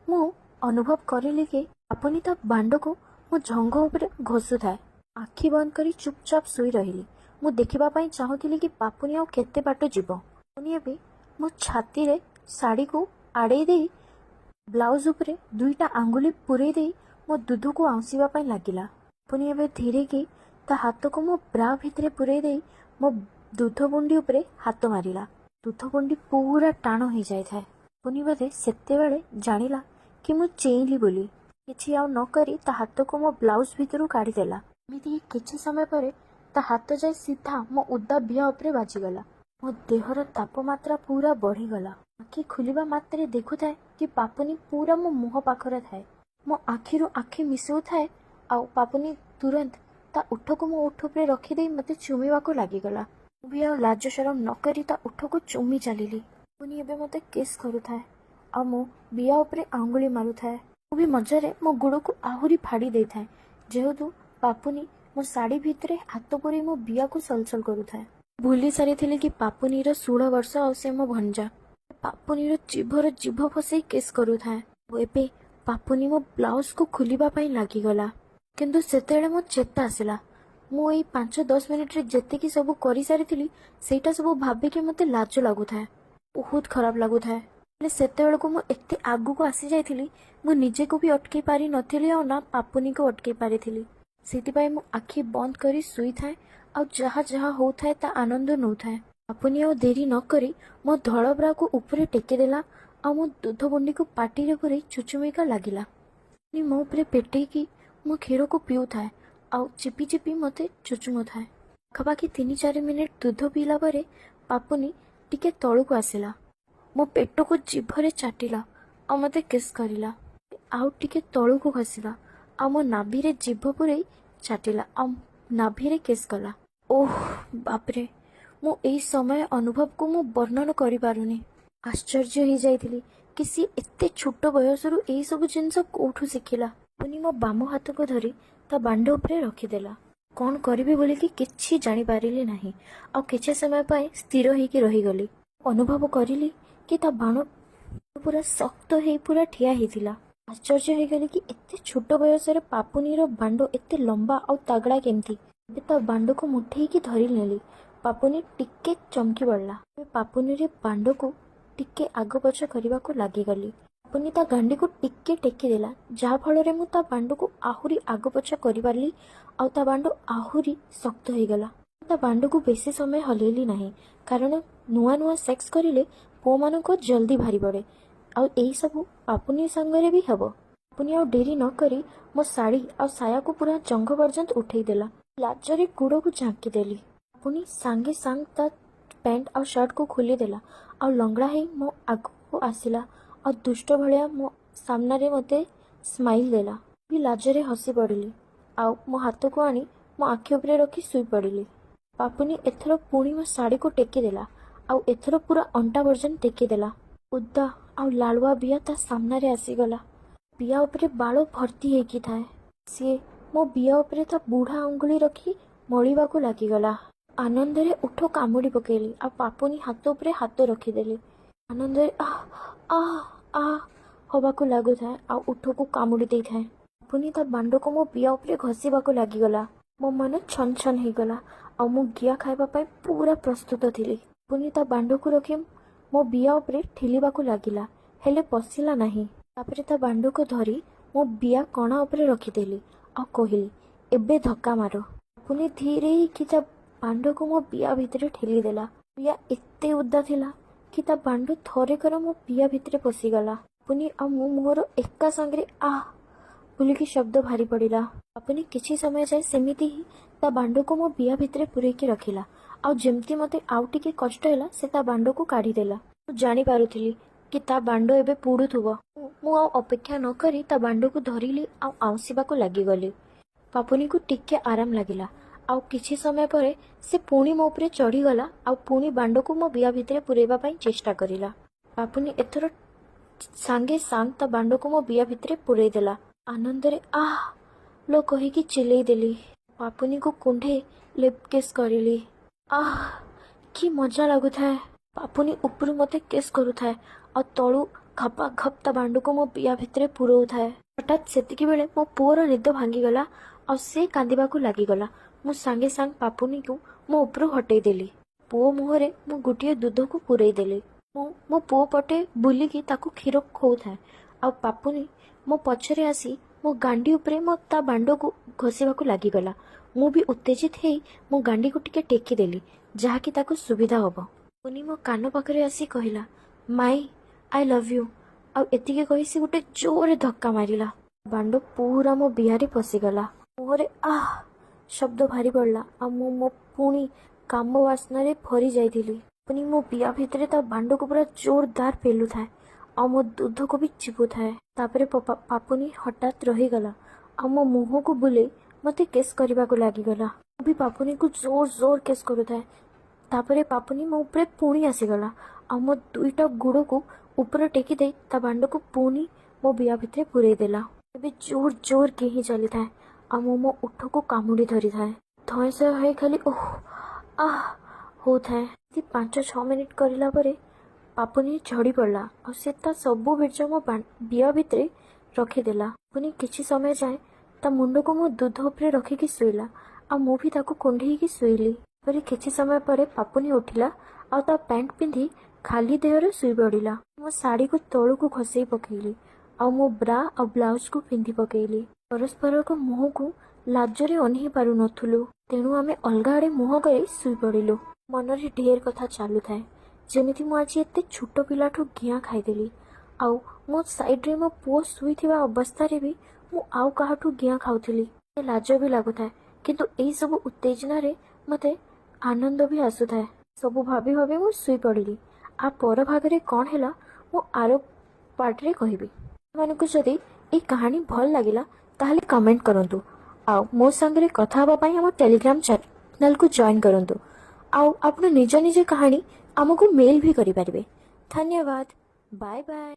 ମୁଁ ଅନୁଭବ କରିଲି କି ପାପୁନି ତା ବାଣ୍ଡକୁ ମୋ ଜଙ୍ଘ ଉପରେ ଘଷୁଥାଏ। ଆଖି ବନ୍ଦ କରି ଚୁପଚାପ ଶୋଇ ରହିଲି। ମୁଁ ଦେଖିବା ପାଇଁ ଚାହୁଁଥିଲି କି ପାପୁନି ଆଉ କେତେ ବାଟ ଯିବ। ପାପୁନି ଏବେ ମୋ ଛାତିରେ ଶାଢ଼ୀକୁ ଆଡ଼େଇ ଦେଇ ବ୍ଲାଉଜ ଉପରେ ଦୁଇଟା ଆଙ୍ଗୁଳି ପୂରେଇ ଦେଇ ମୋ ଦୁଧକୁ ଆଉଁସିବା ପାଇଁ ଲାଗିଲା। ପାପୁନି ଏବେ ଧୀରେ କି ତା ହାତକୁ ମୋ ବ୍ରା ଭିତରେ ପୂରେଇ ଦେଇ ମୋ ଦୁଧ ବୁଣ୍ଡି ଉପରେ ହାତ ମାରିଲା। ଦୁଧ ବୁଣ୍ଡି ପୁରା ଟାଣ ହେଇଯାଇଥାଏ। ପାପୁନି ବୋଧେ ସେତେବେଳେ ଜାଣିଲା କି ମୁଁ ଚେଇଁଲି ବୋଲି କିଛି ଆଉ ନ କରି ତା ହାତକୁ ମୋ ବ୍ଲାଉଜ ଭିତରୁ କାଢ଼ିଦେଲା। ଏମିତି କିଛି ସମୟ ପରେ ତା ହାତ ଯାଇ ସିଧା ମୋ ଓଦା ବିହା ଉପରେ ବାଜିଗଲା। ମୋ ଦେହର ତାପମାତ୍ରା ପୁରା ବଢ଼ିଗଲା। ଆଖି ଖୋଲିବା ମାତ୍ରେ ଦେଖୁଥାଏ କି ପାପୁନି ପୁରା ମୋ ମୁହଁ ପାଖରେ ଥାଏ। ମୋ ଆଖିରୁ ଆଖି ମିଶାଉଥାଏ ଆଉ ପାପୁନି ତୁରନ୍ତ ତା ଓଠକୁ ମୋ ଓଠ ଉପରେ ରଖିଦେଇ ମୋତେ ଚୁମିବାକୁ ଲାଗିଗଲା। ମୁଁ ବି ଆଉ ଲାଜ ଶରମ ନ କରି ତା ଓଠକୁ ଚୁମି ଚାଲିଲି। ପାପୁନି ଏବେ ମୋତେ କିସ୍ କରୁଥାଏ ଆଉ ମୁଁ ବିହା ଉପରେ ଆଙ୍ଗୁଳି ମାରୁଥାଏ। ମୁଁ ବି ମଜାରେ ମୋ ଗୋଡ଼କୁ ଆହୁରି ଫାଡ଼ି ଦେଇଥାଏ ଯେହେତୁ ପାପୁନି ମୋ ଶାଢ଼ୀ ଭିତରେ ହାତ ପୁରେଇ ମୋ ବିହାକୁ ସଲସଲ କରୁଥାଏ। ଭୁଲି ସାରିଥିଲି କି ପାପୁନିର 16 ବର୍ଷ ଆଉ ସେ ମୋ ଭଣଜା। ପାପୁନିର ଜିଭର ଜିଭ ଫସେଇ କିସ୍ କରୁଥାଏ। ଏବେ ପାପୁନି ମୋ ବ୍ଲାଉଜକୁ ଖୋଲିବା ପାଇଁ ଲାଗିଗଲା। କିନ୍ତୁ ସେତେବେଳେ ମୋ ଚେତା ଆସିଲା। ମୁଁ ଏଇ 5-10 ମିନିଟରେ ଯେତିକି ସବୁ କରିସାରିଥିଲି ସେଇଟା ସବୁ ଭାବିକି ମୋତେ ଲାଜ ଲାଗୁଥାଏ। ବହୁତ ଖରାପ ଲାଗୁଥାଏ। ହେଲେ ସେତେବେଳକୁ ମୁଁ ଏତେ ଆଗକୁ ଆସିଯାଇଥିଲି ମୁଁ ନିଜକୁ ବି ଅଟକେଇ ପାରିନଥିଲି ଆଉ ନା ପାପୁନିକୁ ଅଟକେଇ ପାରିଥିଲି। ସେଥିପାଇଁ ମୁଁ ଆଖି ବନ୍ଦ କରି ଶୋଇଥାଏ ଆଉ ଯାହା ଯାହା ହେଉଥାଏ ତା ଆନନ୍ଦ ନେଉଥାଏ। ପାପୁନି ଆଉ ଡେରି ନ କରି ମୋ ଧଳ ବ୍ରାକୁ ଉପରେ ଟେକିଦେଲା ଆଉ ମୋ ଦୁଧ ବୁଣ୍ଡିକୁ ପାଟିରେ ପୁରେଇ ଚୁଚୁମିକା ଲାଗିଲା। ପାପୁନି ମୋ ଉପରେ ପେଟେଇକି ମୋ କ୍ଷୀରକୁ ପିଉଥାଏ ଆଉ ଚିପି ଚିପି ମୋତେ ଚୁଚୁମୁଥାଏ। ପାଖାପାଖି 3-4 ମିନିଟ ଦୁଧ ପିଇଲା ପରେ ପାପୁନି ଟିକେ ତଳକୁ ଆସିଲା। ମୋ ପେଟକୁ ଜିଭରେ ଚାଟିଲା ଆଉ ମୋତେ କିସ୍ କରିଲା। ଆଉ ଟିକେ ତଳକୁ ଖସିଲା ଆଉ ମୋ ନାଭିରେ ଜିଭ ପୂରେଇ ଚାଟିଲା ଆଉ ନାଭିରେ କିସ୍ କଲା। ଓଃ ବାପରେ, ମୁଁ ଏଇ ସମୟ ଅନୁଭବକୁ ମୁଁ ବର୍ଣ୍ଣନା କରିପାରୁନି। ଆଶ୍ଚର୍ଯ୍ୟ ହେଇଯାଇଥିଲି କି ସିଏ ଏତେ ଛୋଟ ବୟସରୁ ଏଇସବୁ ଜିନିଷ କୋଉଠୁ ଶିଖିଲା। ପାପୁନି ମୋ ବାମ ହାତକୁ ଧରି ତା ବାଣ୍ଡ ଉପରେ ରଖିଦେଲା। କ'ଣ କରିବି ବୋଲିକି କିଛି ଜାଣିପାରିଲି ନାହିଁ ଆଉ କିଛି ସମୟ ପାଇଁ ସ୍ଥିର ହେଇକି ରହିଗଲି। ଅନୁଭବ କରିଲି କି ତା ବାଣ ପୁରା ଶକ୍ତ ହେଇ ପୁରା ଠିଆ ହେଇଥିଲା। ଆଶ୍ଚର୍ଯ୍ୟ ହେଇଗଲି କି ଏତେ ଛୋଟ ବୟସରେ ପାପୁନିର ବାଣ୍ଡ ଏତେ ଲମ୍ବା ଆଉ ତାଗଡ଼ା କେମିତି। ଏବେ ତା ବାଣ୍ଡକୁ ମୁଠେଇକି ଧରି ନେଲି। ପାପୁନି ଟିକେ ଚମକି ପଡ଼ିଲା। ଏବେ ପାପୁନିର ବାଣ୍ଡକୁ ଟିକେ ଆଗ ପଛ କରିବାକୁ ଲାଗିଗଲି। ପାପୁନି ତା ଗାଣ୍ଡିକୁ ଟିକେ ଟେକିଦେଲା ଯାହାଫଳରେ ମୁଁ ତା ବାଣ୍ଡକୁ ଆହୁରି ଆଗ ପଛ କରିପାରିଲି ଆଉ ତା ବାଣ୍ଡ ଆହୁରି ଶକ୍ତ ହେଇଗଲା। ତା ବାଣ୍ଡକୁ ବେଶୀ ସମୟ ହଲେଇଲି ନାହିଁ କାରଣ ନୂଆ ନୂଆ ସେକ୍ସ କରିଲେ ପୁଅମାନଙ୍କୁ ଜଲ୍ଦି ଭାରି ପଡ଼େ ଆଉ ଏଇସବୁ ପାପୁନି ସାଙ୍ଗରେ ବି ହେବ। ପାପୁନି ଆଉ ଡେରି ନ କରି ମୋ ଶାଢ଼ୀ ଆଉ ସାୟାକୁ ପୁରା ଜଙ୍ଘ ପର୍ଯ୍ୟନ୍ତ ଉଠେଇ ଦେଲା। ଲାଜରେ ଗୋଡ଼କୁ ଝାଙ୍କି ଦେଲି। ପାପୁନି ସାଙ୍ଗେ ସାଙ୍ଗ ତା ପ୍ୟାଣ୍ଟ ଆଉ ସାର୍ଟକୁ ଖୋଲିଦେଲା ଆଉ ଲଙ୍ଗଳା ହେଇ ମୋ ଆଗକୁ ଆସିଲା ଆଉ ଦୁଷ୍ଟ ଭଳିଆ ମୋ ସାମ୍ନାରେ ମୋତେ ସ୍ମାଇଲ୍ ଦେଲା। ବି ଲାଜରେ ହସି ପଡ଼ିଲି ଆଉ ମୋ ହାତକୁ ଆଣି ମୋ ଆଖି ଉପରେ ରଖି ଶୋଇପଡ଼ିଲି। ପାପୁନି ଏଥର ପୁଣି ମୋ ଶାଢ଼ୀକୁ ଟେକିଦେଲା ଆଉ ଏଥର ପୁରା ଅଣ୍ଟା ପର୍ଯ୍ୟନ୍ତ ଟେକିଦେଲା। ଓଦା ଆଉ ଲାଳୁଆ ବିହା ତା ସାମ୍ନାରେ ଆସିଗଲା। ବିହା ଉପରେ ବାଳ ଭର୍ତ୍ତି ହେଇକି ଥାଏ। ସିଏ ମୋ ବିହା ଉପରେ ତା ବୁଢ଼ା ଆଙ୍ଗୁଳି ରଖି ମଳିବାକୁ ଲାଗିଗଲା। ଆନନ୍ଦରେ ଓଠ କାମୁଡ଼ି ପକେଇଲି ଆଉ ପାପୁନି ହାତ ଉପରେ ହାତ ରଖିଦେଲି। ଆନନ୍ଦରେ ଆଃ ଆଃ ଆଃ ହବାକୁ ଲାଗୁଥାଏ ଆଉ ଓଠକୁ କାମୁଡ଼ି ଦେଇଥାଏ। ପାପୁନି ତା ବାଣ୍ଡକୁ ମୋ ବିହା ଉପରେ ଘଷିବାକୁ ଲାଗିଗଲା। ମୋ ମନ ଛନ ଛନ ହେଇଗଲା ଆଉ ମୁଁ ଗିଆ ଖାଇବା ପାଇଁ ପୁରା ପ୍ରସ୍ତୁତ ଥିଲି। ପାପୁନି ତା ବାଣ୍ଡକୁ ରଖି ମୋ ବିହା ଉପରେ ଠେଲିବାକୁ ଲାଗିଲା ହେଲେ ପଶିଲା ନାହିଁ। ତାପରେ ତା ବାଣ୍ଡକୁ ଧରି ମୋ ବିହା କଣା ଉପରେ ରଖିଦେଲି ଆଉ କହିଲି ଏବେ ଧକ୍କା ମାର। ପାପୁନି ଧୀରେ ହେଇକି ତା ବାଣ୍ଡକୁ ମୋ ବିହା ଭିତରେ ଠେଲିଦେଲା। ବିହା ଏତେ ଓଦା ଥିଲା କି ତା ବାଣ୍ଡ ଥରେକର ମୋ ବିହା ଭିତରେ ପଶିଗଲା। ପାପୁନି ଆଉ ମୁଁ ମୋର ଏକା ସାଙ୍ଗରେ ଆଃ ବୋଲିକି ଶବ୍ଦ ବାହାରି ପଡ଼ିଲା। ପାପୁନି କିଛି ସମୟ ଯାଏ ସେମିତି ହିଁ ତା ବାଣ୍ଡକୁ ମୋ ବିହା ଭିତରେ ପୂରେଇକି ରଖିଲା ଆଉ ଯେମିତି ମୋତେ ଆଉ ଟିକେ କଷ୍ଟ ହେଲା ସେ ତା ବାଣ୍ଡକୁ କାଢ଼ିଦେଲା। ମୁଁ ଜାଣିପାରୁଥିଲି କି ତା ବାଣ୍ଡ ଏବେ ପୋଡ଼ୁଥିବ। ମୁଁ ଆଉ ଅପେକ୍ଷା ନ କରି ତା ବାଣ୍ଡକୁ ଧରିଲି ଆଉ ଆଉଁସିବାକୁ ଲାଗିଗଲି। ପାପୁନିକୁ ଟିକେ ଆରାମ ଲାଗିଲା ଆଉ କିଛି ସମୟ ପରେ ସେ ପୁଣି ମୋ ଉପରେ ଚଢ଼ିଗଲା ଆଉ ପୁଣି ବାଣ୍ଡକୁ ମୋ ବିହା ଭିତରେ ପୂରେଇବା ପାଇଁ ଚେଷ୍ଟା କରିଲା। ପାପୁନି ଏଥର ସାଙ୍ଗେ ସାଙ୍ଗ ତା ବାଣ୍ଡକୁ ମୋ ବିହା ଭିତରେ ପୂରେଇ ଦେଲା। ଆନନ୍ଦରେ ଆଃ ଲୋ କହିକି ଚିଲେଇ ଦେଲି। ପାପୁନିକୁ କୁଣ୍ଢେଇ ଲିପ୍ କିସ୍ କରିଲି। ଆଃ କି ମଜା ଲାଗୁଥାଏ। ପାପୁନି ଉପରୁ ମୋତେ କିସ୍ କରୁଥାଏ ଆଉ ତଳୁ ଖପା ଖପ ତା ବାଣ୍ଡକୁ ମୋ ପିଆ ଭିତରେ ପୁରଉଥାଏ। ହଠାତ୍ ସେତିକି ବେଳେ ମୋ ପୁଅର ନିଦ ଭାଙ୍ଗିଗଲା ଆଉ ସେ କାନ୍ଦିବାକୁ ଲାଗିଗଲା। ମୁଁ ସାଙ୍ଗେ ସାଙ୍ଗେ ପାପୁନିକୁ ମୋ ଉପରୁ ହଟେଇ ଦେଲି। ପୁଅ ମୁହଁରେ ମୁଁ ଗୋଟିଏ ଦୁଧକୁ ପୂରେଇ ଦେଲି। ମୁଁ ମୋ ପୁଅ ପଟେ ବୁଲିକି ତାକୁ କ୍ଷୀର ଖୋଉଥାଏ ଆଉ ପାପୁନି ମୋ ପଛରେ ଆସି ମୋ ଗାଣ୍ଡି ଉପରେ ତା ବାଣ୍ଡକୁ ଘଷିବାକୁ ଲାଗିଗଲା। ମୁଁ ବି ଉତ୍ତେଜିତ ହେଇ ମୋ ଗାଣ୍ଡିକୁ ଟିକେ ଟେକିଦେଲି, ଯାହାକି ତାକୁ ସୁବିଧା ହବ। ପୁନି ମୋ କାନ ପାଖରେ ଆସି କହିଲା, ମାଇ ଆଇ ଲଭ୍ ୟୁ। ଆଉ ଏତିକି କହି ସେ ଗୋଟେ ଜୋରରେ ଧକ୍କା ମାରିଲା। ବାଣ୍ଡ ପୁରା ମୋ ବିହାରେ ପଶିଗଲା। ମୁହଁରେ ଆହ ଶବ୍ଦ ଭାରି ପଡ଼ିଲା ଆଉ ମୁଁ ମୋ ପୁଣି କାମ ବାସ୍ନାରେ ଭରି ଯାଇଥିଲି। ପୁଣି ମୋ ବିହା ଭିତରେ ତା ବାଣ୍ଡକୁ ପୁରା ଜୋରଦାର ପେଲୁଥାଏ ଆଉ ମୋ ଦୁଧକୁ ବି ଚିପୁଥାଏ। ତାପରେ ପାପୁନି ହଠାତ୍ ରହିଗଲା ଆଉ ମୋ ମୁହଁକୁ ବୁଲେଇ ମୋତେ କେସ୍ କରିବାକୁ ଲାଗିଗଲା। ମୁଁ ବି ପାପୁନିକୁ ଜୋର ଜୋର କେସ୍ କରୁଥାଏ। ତାପରେ ପାପୁନି ମୋ ଉପରେ ପୁଣି ଆସିଗଲା ଆଉ ମୋ ଦୁଇଟା ଗୋଡ଼କୁ ଉପରେ ଟେକି ଦେଇ ତା ବାଣ୍ଡକୁ ପୁଣି ମୋ ବିହା ଭିତରେ ପୂରେଇ ଦେଲା। ଏବେ ଜୋର ଜୋର କେହି ଚାଲିଥାଏ ଆଉ ମୁଁ ମୋ ଓଠକୁ କାମୁଡ଼ି ଧରିଥାଏ। ଧଇଁସୟ ହେଇ ଖାଲି ଓହ ଆହ ହଉଥାଏ। 5-6 ମିନିଟ୍ କରିଲା ପରେ ପାପୁନି ଝଡ଼ି ପଡ଼ିଲା ଆଉ ସେ ତା ସବୁ ବୀର୍ଯ୍ୟ ମୋ ବିହା ଭିତରେ ରଖିଦେଲା। ପୁଣି କିଛି ସମୟ ଯାଏଁ ତା ମୁଣ୍ଡକୁ ମୋ ଦୁଧ ଉପରେ ରଖିକି ଶୋଇଲା ଆଉ ମୁଁ ବି ତାକୁ କୁଣ୍ଢେଇକି ଶୋଇଲି। ତାପରେ କିଛି ସମୟ ପରେ ପାପୁନି ଉଠିଲା ଆଉ ତା ପ୍ୟାଣ୍ଟ ପିନ୍ଧି ଖାଲି ଦେହରେ ଶୋଇ ପଡ଼ିଲା। ମୋ ଶାଢ଼ୀକୁ ତଳକୁ ଖସେଇ ପକେଇଲି ଆଉ ମୋ ବ୍ରା ଆଉ ବ୍ଲାଉଜକୁ ପିନ୍ଧି ପକେଇଲି। ପରସ୍ପରକୁ ମୁହଁକୁ ଲାଜରେ ଅନେଇ ପାରୁନଥିଲୁ, ତେଣୁ ଆମେ ଅଲଗା ଆଡ଼େ ମୁହଁ କରି ଶୋଇପଡ଼ିଲୁ। ମନରେ ଢେର କଥା ଚାଲୁଥାଏ, ଯେମିତି ମୁଁ ଆଜି ଏତେ ଛୋଟ ପିଲାଠୁ ଘିଆଁ ଖାଇଦେଲି ଆଉ ମୋ ସାଇଡ଼୍ରେ ମୋ ପୁଅ ଶୋଇଥିବା ଅବସ୍ଥାରେ ବି ମୁଁ ଆଉ କାହାଠୁ ଘିଆଁ ଖାଉଥିଲି। ଲାଜ ବି ଲାଗୁଥାଏ, କିନ୍ତୁ ଏଇସବୁ ଉତ୍ତେଜନାରେ ମୋତେ ଆନନ୍ଦ ବି ଆସୁଥାଏ। ସବୁ ଭାବି ଭାବି ମୁଁ ଶୋଇପଡ଼ିଲି। ପର ଭାଗରେ କ'ଣ ହେଲା ମୁଁ ଆର ପାର୍ଟରେ କହିବି। ଆପଣମାନଙ୍କୁ ଯଦି ଏଇ କାହାଣୀ ଭଲ ଲାଗିଲା ତାହେଲେ କମେଣ୍ଟ କରନ୍ତୁ ଆଉ ମୋ ସାଙ୍ଗରେ କଥା ହେବା ପାଇଁ ଆମ ଟେଲିଗ୍ରାମ ଚ୍ୟାନେଲକୁ ଜଏନ୍ କରନ୍ତୁ। ଆଉ ଆପଣ ନିଜ ନିଜ କାହାଣୀ ଆମକୁ ମେଲ୍ ବି କରିପାରିବେ। ଧନ୍ୟବାଦ। Bye bye.